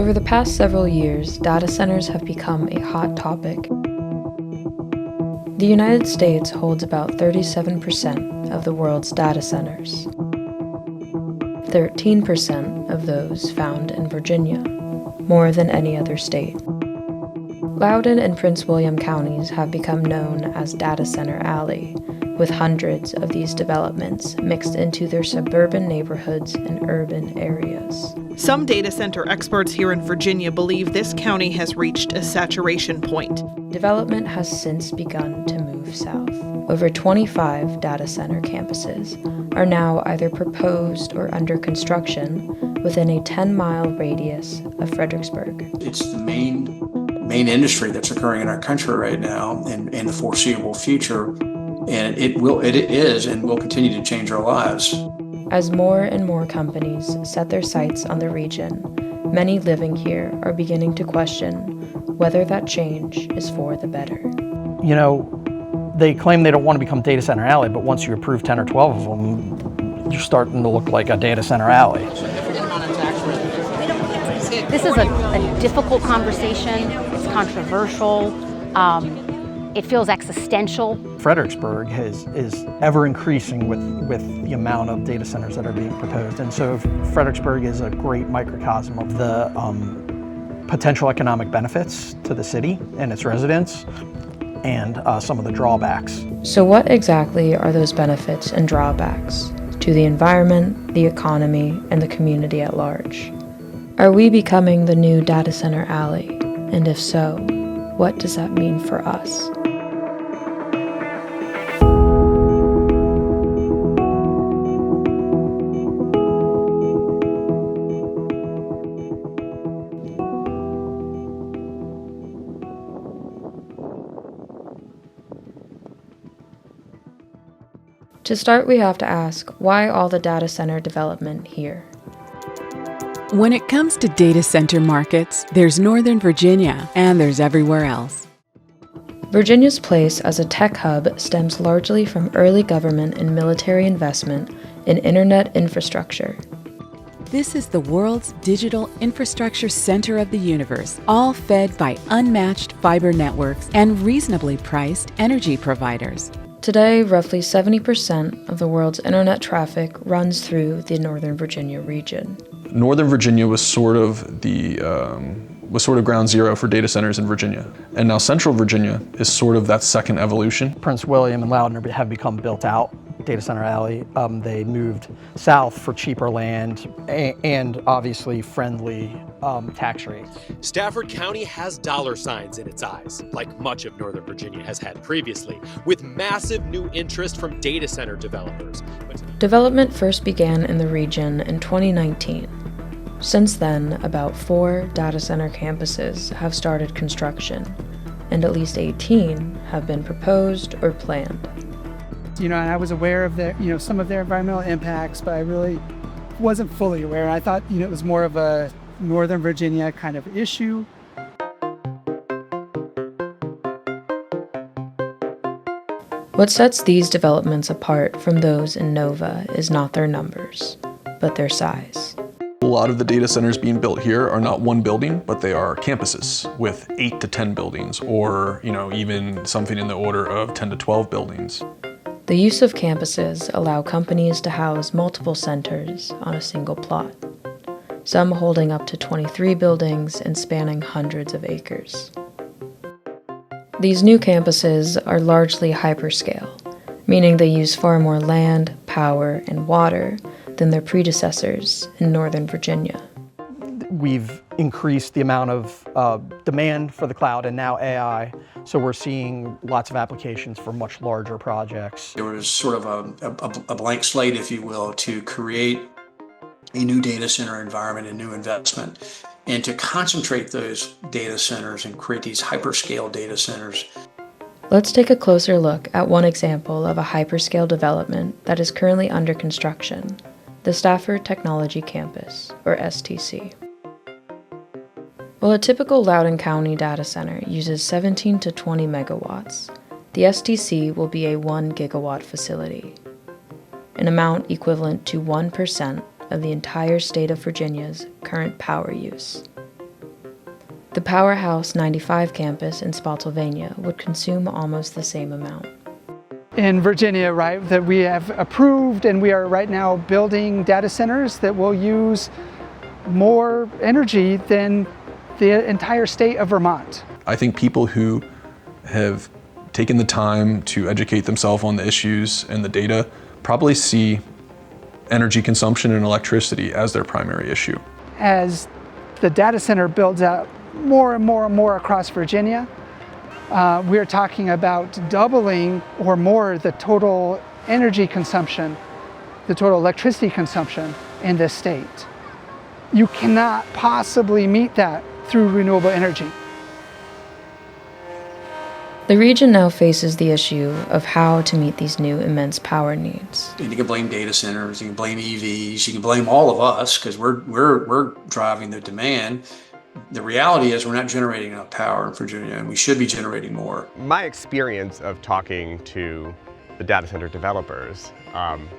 Over the past several years, data centers have become a hot topic. The United States holds about 37% of the world's data centers. 13% of those found in Virginia, more than any other state. Loudoun and Prince William counties have become known as Data Center Alley, with hundreds of these developments mixed into their suburban neighborhoods and urban areas. Some data center experts here in Virginia believe this county has reached a saturation point. Development has since begun to move south. Over 25 data center campuses are now either proposed or under construction within a 10-mile radius of Fredericksburg. It's the main industry that's occurring in our country right now and in the foreseeable future, and it is and will continue to change our lives. As more and more companies set their sights on the region, many living here are beginning to question whether that change is for the better. You know, they claim they don't want to become Data Center Alley, but once you approve 10 or 12 of them, you're starting to look like a Data Center Alley. This is a difficult conversation. It's controversial. It feels existential. Fredericksburg is ever increasing with the amount of data centers that are being proposed. And so Fredericksburg is a great microcosm of the potential economic benefits to the city and its residents and some of the drawbacks. So what exactly are those benefits and drawbacks to the environment, the economy, and the community at large? Are we becoming the new Data Center Alley? And if so, what does that mean for us? To start, we have to ask, why all the data center development here? When it comes to data center markets, there's Northern Virginia, and there's everywhere else. Virginia's place as a tech hub stems largely from early government and military investment in internet infrastructure. This is the world's digital infrastructure center of the universe, all fed by unmatched fiber networks and reasonably priced energy providers. Today, roughly 70% of the world's internet traffic runs through the Northern Virginia region. Northern Virginia was sort of ground zero for data centers in Virginia. And now Central Virginia is sort of that second evolution. Prince William and Loudoun have become built out, Data Center Alley. They moved south for cheaper land and obviously friendly tax rates. Stafford County has dollar signs in its eyes, like much of Northern Virginia has had previously, with massive new interest from data center developers. Development first began in the region in 2019. Since then, about 4 data center campuses have started construction, and at least 18 have been proposed or planned. And I was aware of some of their environmental impacts, but I really wasn't fully aware. I thought, it was more of a Northern Virginia kind of issue. What sets these developments apart from those in Nova is not their numbers, but their size. A lot of the data centers being built here are not one building, but they are campuses with 8 to 10 buildings, or even something in the order of 10 to 12 buildings. The use of campuses allow companies to house multiple centers on a single plot, some holding up to 23 buildings and spanning hundreds of acres. These new campuses are largely hyperscale, meaning they use far more land, power, and water than their predecessors in Northern Virginia. We've increased the amount of demand for the cloud and now AI, so we're seeing lots of applications for much larger projects. There was sort of a blank slate, if you will, to create a new data center environment and new investment, and to concentrate those data centers and create these hyperscale data centers. Let's take a closer look at one example of a hyperscale development that is currently under construction, the Stafford Technology Campus, or STC. While a typical Loudoun County data center uses 17 to 20 megawatts, the STC will be a 1 gigawatt facility, an amount equivalent to 1% of the entire state of Virginia's current power use. The Powerhouse 95 campus in Spotsylvania would consume almost the same amount. In Virginia, right, that we have approved and we are right now building data centers that will use more energy than the entire state of Vermont. I think people who have taken the time to educate themselves on the issues and the data probably see energy consumption and electricity as their primary issue. As the data center builds out more and more and more across Virginia, we're talking about doubling or more the total energy consumption, the total electricity consumption in this state. You cannot possibly meet that through renewable energy. The region now faces the issue of how to meet these new immense power needs. You can blame data centers, you can blame EVs, you can blame all of us because we're driving the demand. The reality is we're not generating enough power in Virginia, and we should be generating more. My experience of talking to the data center developers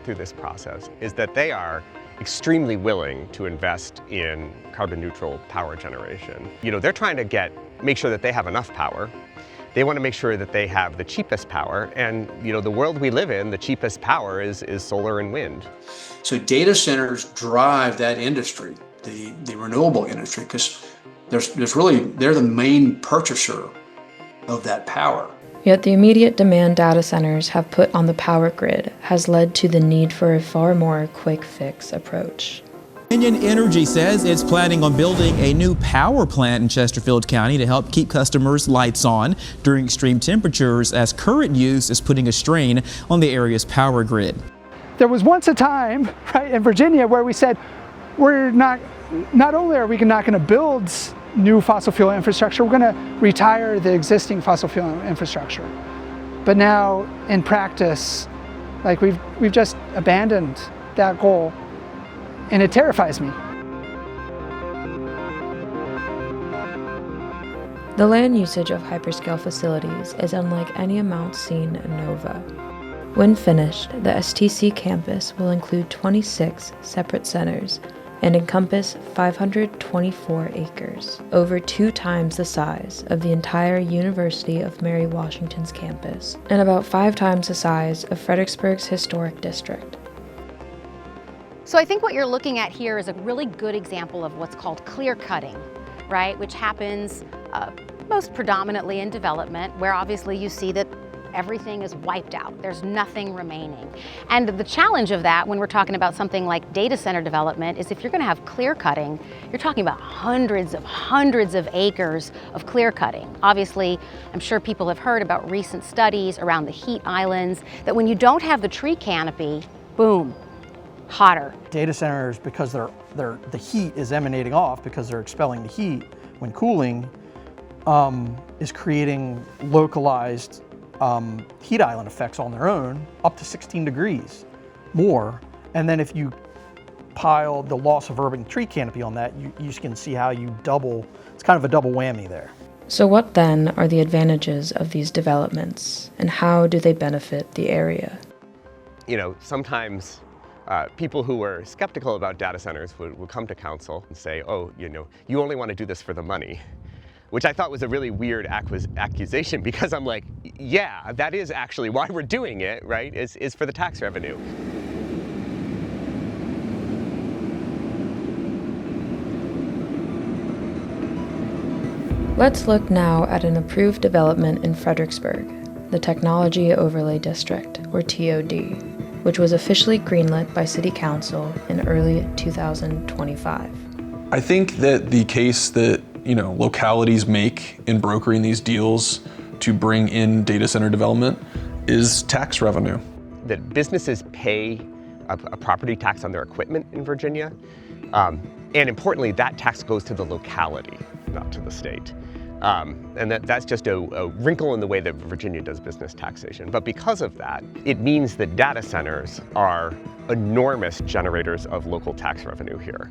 through this process is that they are extremely willing to invest in carbon neutral power generation. You know, they're trying to make sure that they have enough power. They want to make sure that they have the cheapest power, and you know, the world we live in, the cheapest power is solar and wind. So data centers drive that industry, the renewable industry, because they're the main purchaser of that power. Yet the immediate demand data centers have put on the power grid has led to the need for a far more quick fix approach. Dominion Energy says it's planning on building a new power plant in Chesterfield County to help keep customers' lights on during extreme temperatures, as current use is putting a strain on the area's power grid. There was once a time, right, in Virginia where we said, not only are we not going to build new fossil fuel infrastructure, we're going to retire the existing fossil fuel infrastructure. But now, in practice, like we've just abandoned that goal. And it terrifies me. The land usage of hyperscale facilities is unlike any amount seen in NOVA. When finished, the STC campus will include 26 separate centers and encompass 524 acres, over 2 times the size of the entire University of Mary Washington's campus, and about 5 times the size of Fredericksburg's historic district. So I think what you're looking at here is a really good example of what's called clear cutting, right? Which happens most predominantly in development, where obviously you see that everything is wiped out. There's nothing remaining. And the challenge of that when we're talking about something like data center development is if you're going to have clear cutting, you're talking about hundreds of acres of clear cutting. Obviously, I'm sure people have heard about recent studies around the heat islands, that when you don't have the tree canopy, boom, hotter. Data centers, because the heat is emanating off because they're expelling the heat when cooling, is creating localized heat island effects on their own, up to 16 degrees more. And then if you pile the loss of urban tree canopy on that, you can see how you double, it's kind of a double whammy there. So what then are the advantages of these developments, and how do they benefit the area? You know, sometimes people who were skeptical about data centers would come to council and say, oh, you know, you only want to do this for the money, which I thought was a really weird accusation, because I'm like, yeah, that is actually why we're doing it, right, is for the tax revenue. Let's look now at an approved development in Fredericksburg, the Technology Overlay District, or TOD, which was officially greenlit by City Council in early 2025. I think that the case that, you know, localities make in brokering these deals to bring in data center development is tax revenue. That businesses pay a property tax on their equipment in Virginia, and importantly, that tax goes to the locality, not to the state. And that's just a wrinkle in the way that Virginia does business taxation. But because of that, it means that data centers are enormous generators of local tax revenue here.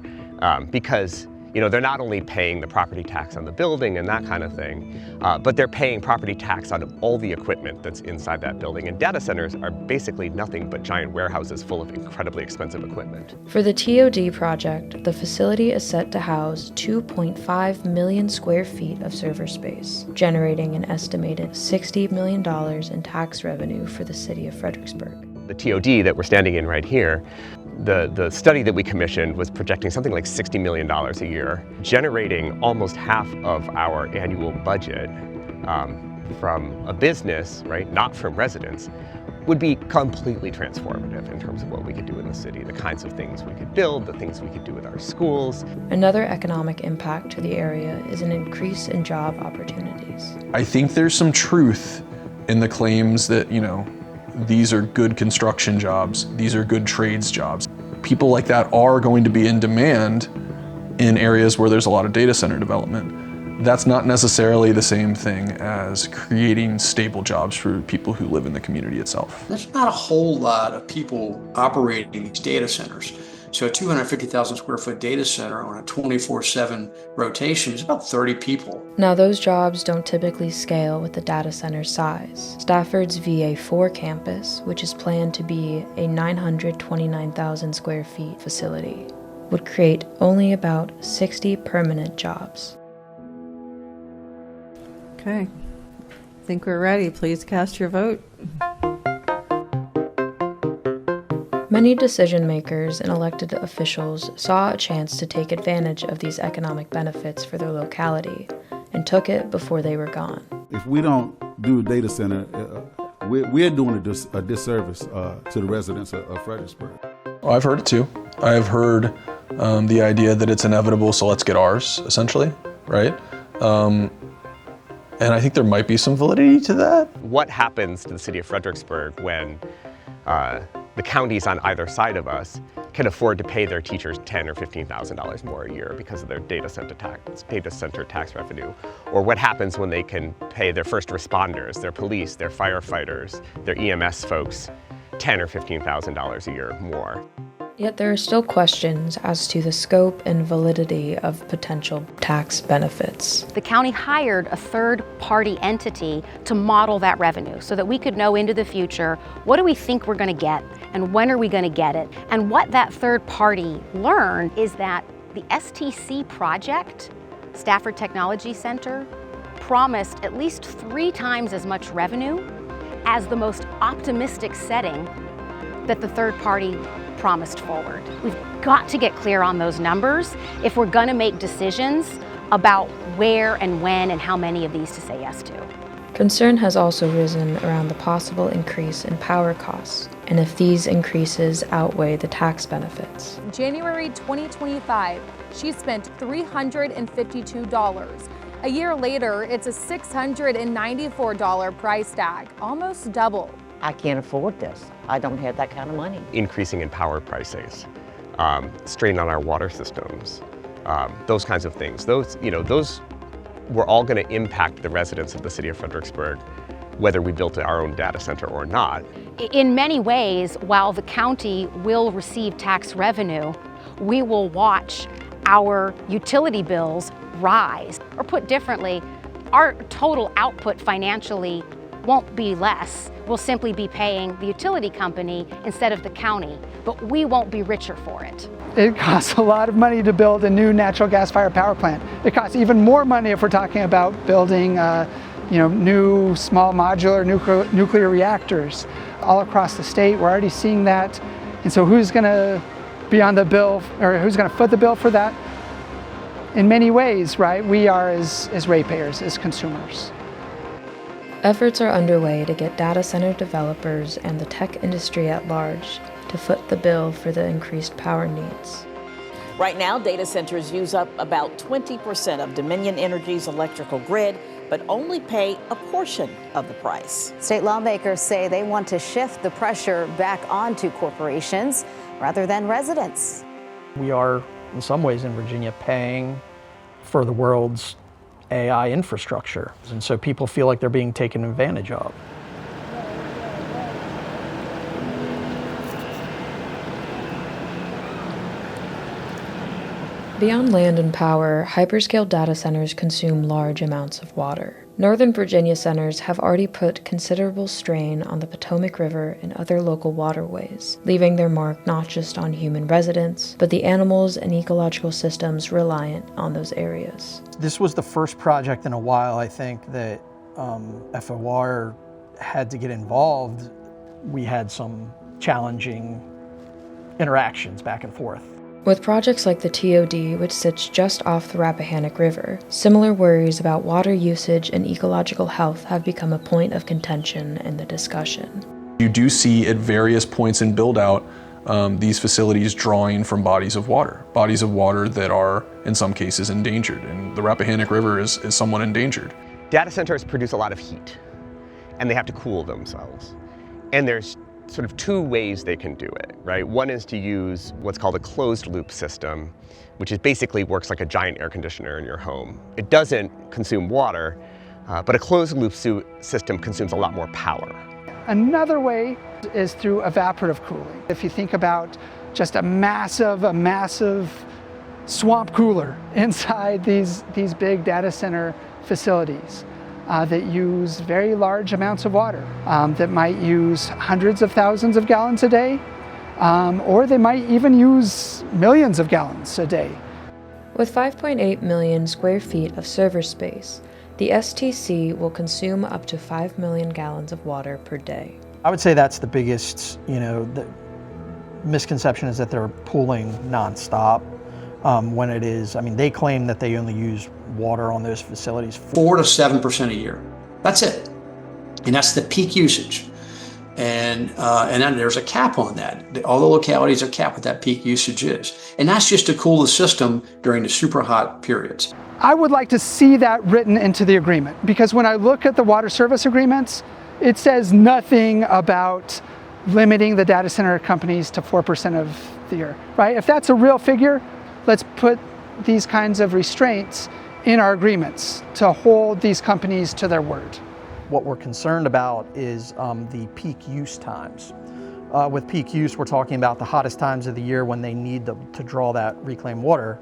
Because They're not only paying the property tax on the building and that kind of thing, but they're paying property tax on all the equipment that's inside that building. And data centers are basically nothing but giant warehouses full of incredibly expensive equipment. For the TOD project, the facility is set to house 2.5 million square feet of server space, generating an estimated $60 million in tax revenue for the city of Fredericksburg. The TOD that we're standing in right here, the study that we commissioned was projecting something like $60 million a year, generating almost half of our annual budget from a business, right, not from residents, would be completely transformative in terms of what we could do in the city, the kinds of things we could build, the things we could do with our schools. Another economic impact to the area is an increase in job opportunities. I think there's some truth in the claims that, these are good construction jobs, these are good trades jobs. People like that are going to be in demand in areas where there's a lot of data center development. That's not necessarily the same thing as creating stable jobs for people who live in the community itself. There's not a whole lot of people operating these data centers. So a 250,000 square foot data center on a 24/7 rotation is about 30 people. Now, those jobs don't typically scale with the data center size. Stafford's VA4 campus, which is planned to be a 929,000 square feet facility, would create only about 60 permanent jobs. Okay, I think we're ready. Please cast your vote. Many decision makers and elected officials saw a chance to take advantage of these economic benefits for their locality and took it before they were gone. If we don't do a data center, we're doing a disservice to the residents of Fredericksburg. Well, I've heard it too. I've heard the idea that it's inevitable, so let's get ours, essentially, right? And I think there might be some validity to that. What happens to the city of Fredericksburg when the counties on either side of us can afford to pay their teachers $10,000 or $15,000 more a year because of their data center tax revenue? Or what happens when they can pay their first responders, their police, their firefighters, their EMS folks $10,000 or $15,000 a year more? Yet there are still questions as to the scope and validity of potential tax benefits. The county hired a third-party entity to model that revenue so that we could know into the future, what do we think we're going to get and when are we going to get it? And what that third party learned is that the STC project, Stafford Technology Center, promised at least 3 times as much revenue as the most optimistic setting that the third party promised forward. We've got to get clear on those numbers if we're going to make decisions about where and when and how many of these to say yes to. Concern has also risen around the possible increase in power costs and if these increases outweigh the tax benefits. In January 2025, she spent $352. A year later, it's a $694 price tag, almost double. I can't afford this. I don't have that kind of money. Increasing in power prices, strain on our water systems, those kinds of things. Those were all going to impact the residents of the city of Fredericksburg, whether we built our own data center or not. In many ways, while the county will receive tax revenue, we will watch our utility bills rise. Or put differently, our total output financially won't be less. We'll simply be paying the utility company instead of the county, but we won't be richer for it. It costs a lot of money to build a new natural gas-fired power plant. It costs even more money if we're talking about building new small modular nuclear reactors all across the state. We're already seeing that. And so who's going to be on the bill, or who's going to foot the bill for that? In many ways, right? We are as ratepayers, as consumers. Efforts are underway to get data center developers and the tech industry at large to foot the bill for the increased power needs. Right now, data centers use up about 20% of Dominion Energy's electrical grid, but only pay a portion of the price. State lawmakers say they want to shift the pressure back onto corporations rather than residents. We are, in some ways in Virginia, paying for the world's AI infrastructure. And so people feel like they're being taken advantage of. Beyond land and power, hyperscale data centers consume large amounts of water. Northern Virginia centers have already put considerable strain on the Potomac River and other local waterways, leaving their mark not just on human residents, but the animals and ecological systems reliant on those areas. This was the first project in a while, I think, that FOR had to get involved. We had some challenging interactions back and forth. With projects like the TOD, which sits just off the Rappahannock River, similar worries about water usage and ecological health have become a point of contention in the discussion. You do see at various points in build-out these facilities drawing from bodies of water that are, in some cases, endangered, and the Rappahannock River is somewhat endangered. Data centers produce a lot of heat, and they have to cool themselves. And there's sort of two ways they can do it, right? One is to use what's called a closed loop system, which is basically works like a giant air conditioner in your home. It doesn't consume water, but a closed loop system consumes a lot more power. Another way is through evaporative cooling. If you think about just a massive swamp cooler inside these big data center facilities, that use very large amounts of water, that might use hundreds of thousands of gallons a day, or they might even use millions of gallons a day. With 5.8 million square feet of server space, the STC will consume up to 5 million gallons of water per day. I would say that's the biggest, the misconception is that they're pooling nonstop. When it is, they claim that they only use water on those facilities 4 to 7% a year. That's it, and that's the peak usage. And then there's a cap on that. All the localities are capped what that peak usage is, and that's just to cool the system during the super hot periods. I would like to see that written into the agreement, because when I look at the water service agreements, it says nothing about limiting the data center companies to 4% of the year, right? If that's a real figure, let's put these kinds of restraints in our agreements to hold these companies to their word. What we're concerned about is the peak use times. With peak use, we're talking about the hottest times of the year when they need to draw that reclaimed water.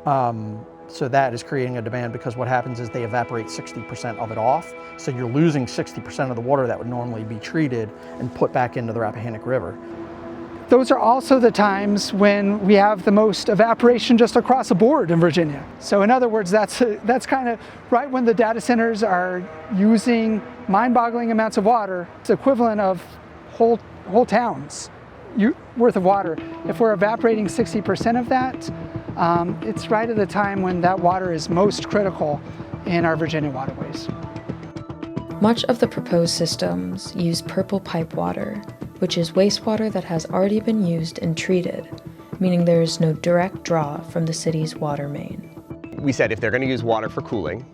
So that is creating a demand, because what happens is they evaporate 60% of it off. So you're losing 60% of the water that would normally be treated and put back into the Rappahannock River. Those are also the times when we have the most evaporation just across the board in Virginia. So in other words, that's kind of right when the data centers are using mind-boggling amounts of water. It's equivalent of whole towns worth of water. If we're evaporating 60% of that, it's right at the time when that water is most critical in our Virginia waterways. Much of the proposed systems use purple pipe water, which is wastewater that has already been used and treated, meaning there is no direct draw from the city's water main. We said if they're going to use water for cooling,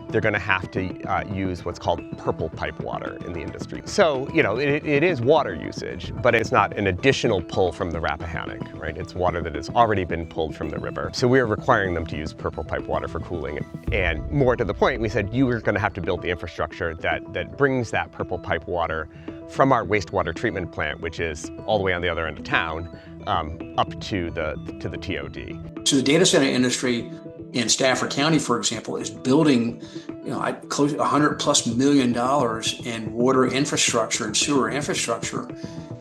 they're going to have to use what's called purple pipe water in the industry. So, it is water usage, but it's not an additional pull from the Rappahannock, right? It's water that has already been pulled from the river. So we're requiring them to use purple pipe water for cooling. And more to the point, we said you were going to have to build the infrastructure that brings that purple pipe water from our wastewater treatment plant, which is all the way on the other end of town, up to the TOD. So the data center industry in Stafford County, for example, is building, close to $100+ million in water infrastructure and sewer infrastructure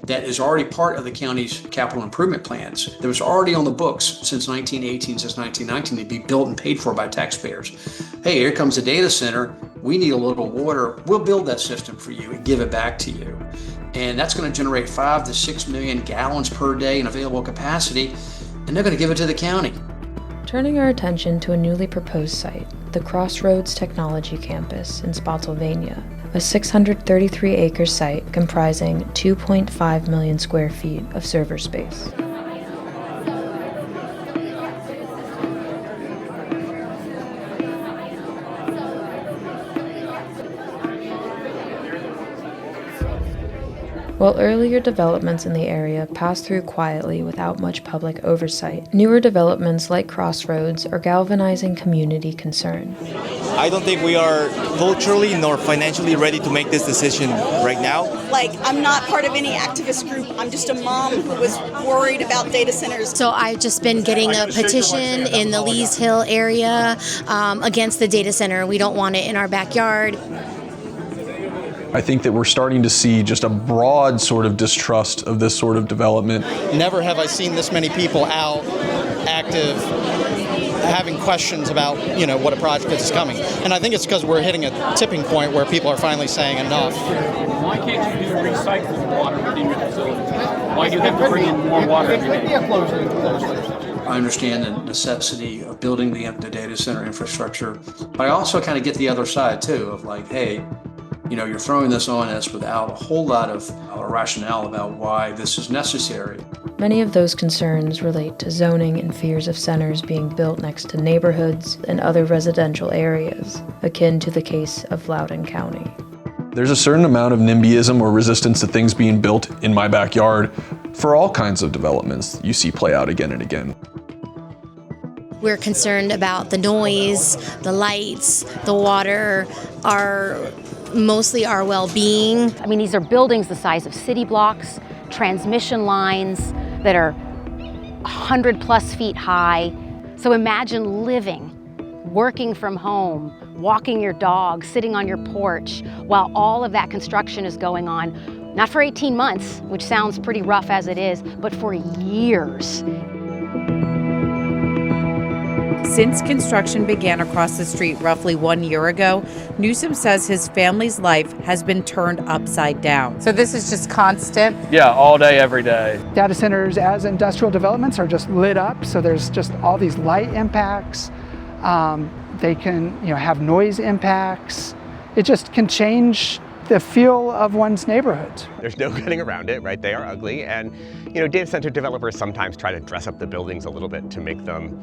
that is already part of the county's capital improvement plans. That was already on the books since 1918, since 1919, to be built and paid for by taxpayers. Hey, here comes a data center. We need a little water. We'll build that system for you and give it back to you. And that's going to generate 5 to 6 million gallons per day in available capacity, and they're going to give it to the county. Turning our attention to a newly proposed site, the Crossroads Technology Campus in Spotsylvania, a 633-acre site comprising 2.5 million square feet of server space. While While earlier developments in the area passed through quietly without much public oversight, newer developments like Crossroads are galvanizing community concern. I don't think we are culturally nor financially ready to make this decision right now. Like, I'm not part of any activist group. I'm just a mom who was worried about data centers. So I've just been getting a petition in the Lees Hill area against the data center. We don't want it in our backyard. I think that we're starting to see just a broad sort of distrust of this sort of development. Never have I seen this many people out, active, having questions about, what a project is coming. And I think it's because we're hitting a tipping point where people are finally saying enough. Why can't you do recycling water within your facility? Why do you have to bring in more water every day? I understand the necessity of building the data center infrastructure, but I also kind of get the other side too of like, hey, you're throwing this on us without a whole lot of rationale about why this is necessary. Many of those concerns relate to zoning and fears of centers being built next to neighborhoods and other residential areas, akin to the case of Loudoun County. There's a certain amount of NIMBYism or resistance to things being built in my backyard for all kinds of developments you see play out again and again. We're concerned about the noise, the lights, the water, mostly our well-being. I mean, these are buildings the size of city blocks, transmission lines that are 100+ feet high. So imagine living, working from home, walking your dog, sitting on your porch, while all of that construction is going on, not for 18 months, which sounds pretty rough as it is, but for years. Since construction began across the street roughly 1 year ago, Newsom says his family's life has been turned upside down. So this is just constant? Yeah, all day, every day. Data centers as industrial developments are just lit up, so there's just all these light impacts. They can have noise impacts. It just can change the feel of one's neighborhood. There's no getting around it, right? They are ugly, and data center developers sometimes try to dress up the buildings a little bit to make them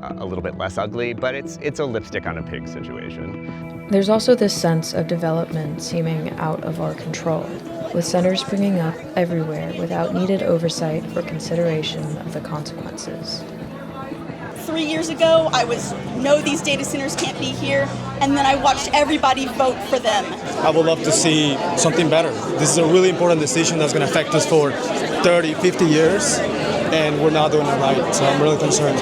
a little bit less ugly, but it's a lipstick on a pig situation. There's also this sense of development seeming out of our control, with centers springing up everywhere without needed oversight or consideration of the consequences. 3 years ago, I no, these data centers can't be here, and then I watched everybody vote for them. I would love to see something better. This is a really important decision that's going to affect us for 30, 50 years, and we're not doing it right, so I'm really concerned.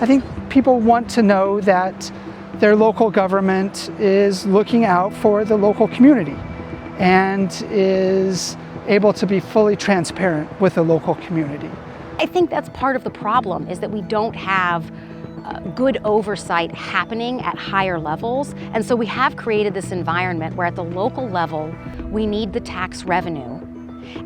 I think people want to know that their local government is looking out for the local community and is able to be fully transparent with the local community. I think that's part of the problem, is that we don't have good oversight happening at higher levels. And so we have created this environment where at the local level, we need the tax revenue.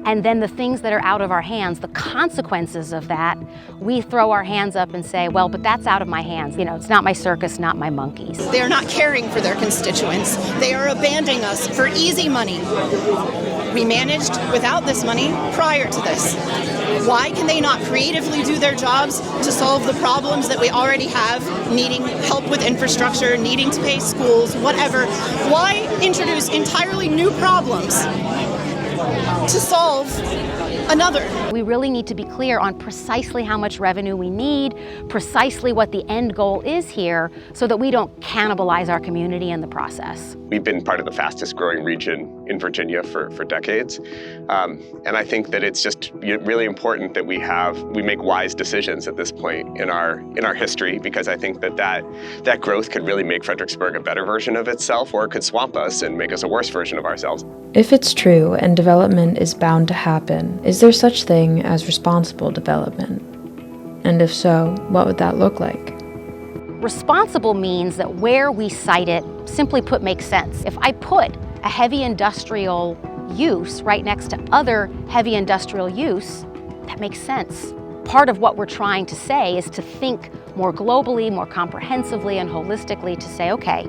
And then the things that are out of our hands, the consequences of that, we throw our hands up and say, well, but that's out of my hands. It's not my circus, not my monkeys. They're not caring for their constituents. They are abandoning us for easy money. We managed without this money prior to this. Why can they not creatively do their jobs to solve the problems that we already have, needing help with infrastructure, needing to pay schools, whatever? Why introduce entirely new problems to solve another? We really need to be clear on precisely how much revenue we need, precisely what the end goal is here, so that we don't cannibalize our community in the process. We've been part of the fastest growing region in Virginia for decades. And I think that it's just really important that we make wise decisions at this point in our history, because I think that growth could really make Fredericksburg a better version of itself, or it could swamp us and make us a worse version of ourselves. If it's true and development is bound to happen, is there such thing as responsible development? And if so, what would that look like? Responsible means that where we site it, simply put, makes sense. If I put a heavy industrial use right next to other heavy industrial use, that makes sense. Part of what we're trying to say is to think more globally, more comprehensively, and holistically to say, okay,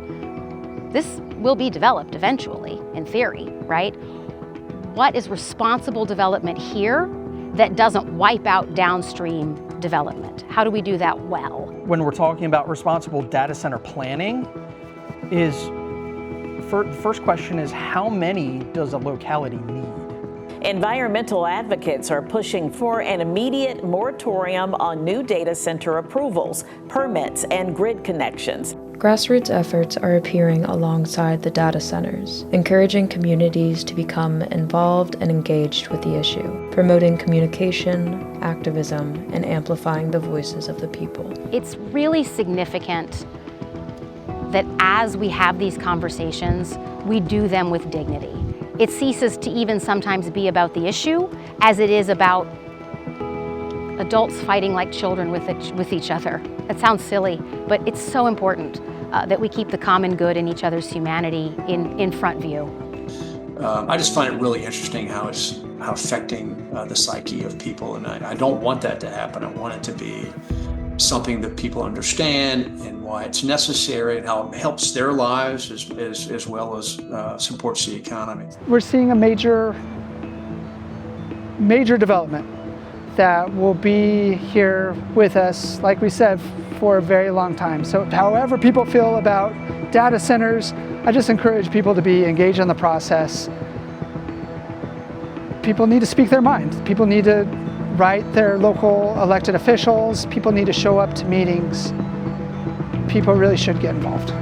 this will be developed eventually, in theory, right? What is responsible development here that doesn't wipe out downstream development? How do we do that well? When we're talking about responsible data center planning, the first question is, how many does a locality need? Environmental advocates are pushing for an immediate moratorium on new data center approvals, permits, and grid connections. Grassroots efforts are appearing alongside the data centers, encouraging communities to become involved and engaged with the issue, promoting communication, activism, and amplifying the voices of the people. It's really significant that as we have these conversations, we do them with dignity. It ceases to even sometimes be about the issue as it is about adults fighting like children with each other. That sounds silly, but it's so important that we keep the common good and each other's humanity in front view. I just find it really interesting how it's affecting the psyche of people, and I don't want that to happen. I want it to be something that people understand and why it's necessary and how it helps their lives as well as supports the economy. We're seeing a major development that will be here with us, like we said, for a very long time. So however people feel about data centers, I just encourage people to be engaged in the process. People need to speak their mind. People need to write their local elected officials. People need to show up to meetings. People really should get involved.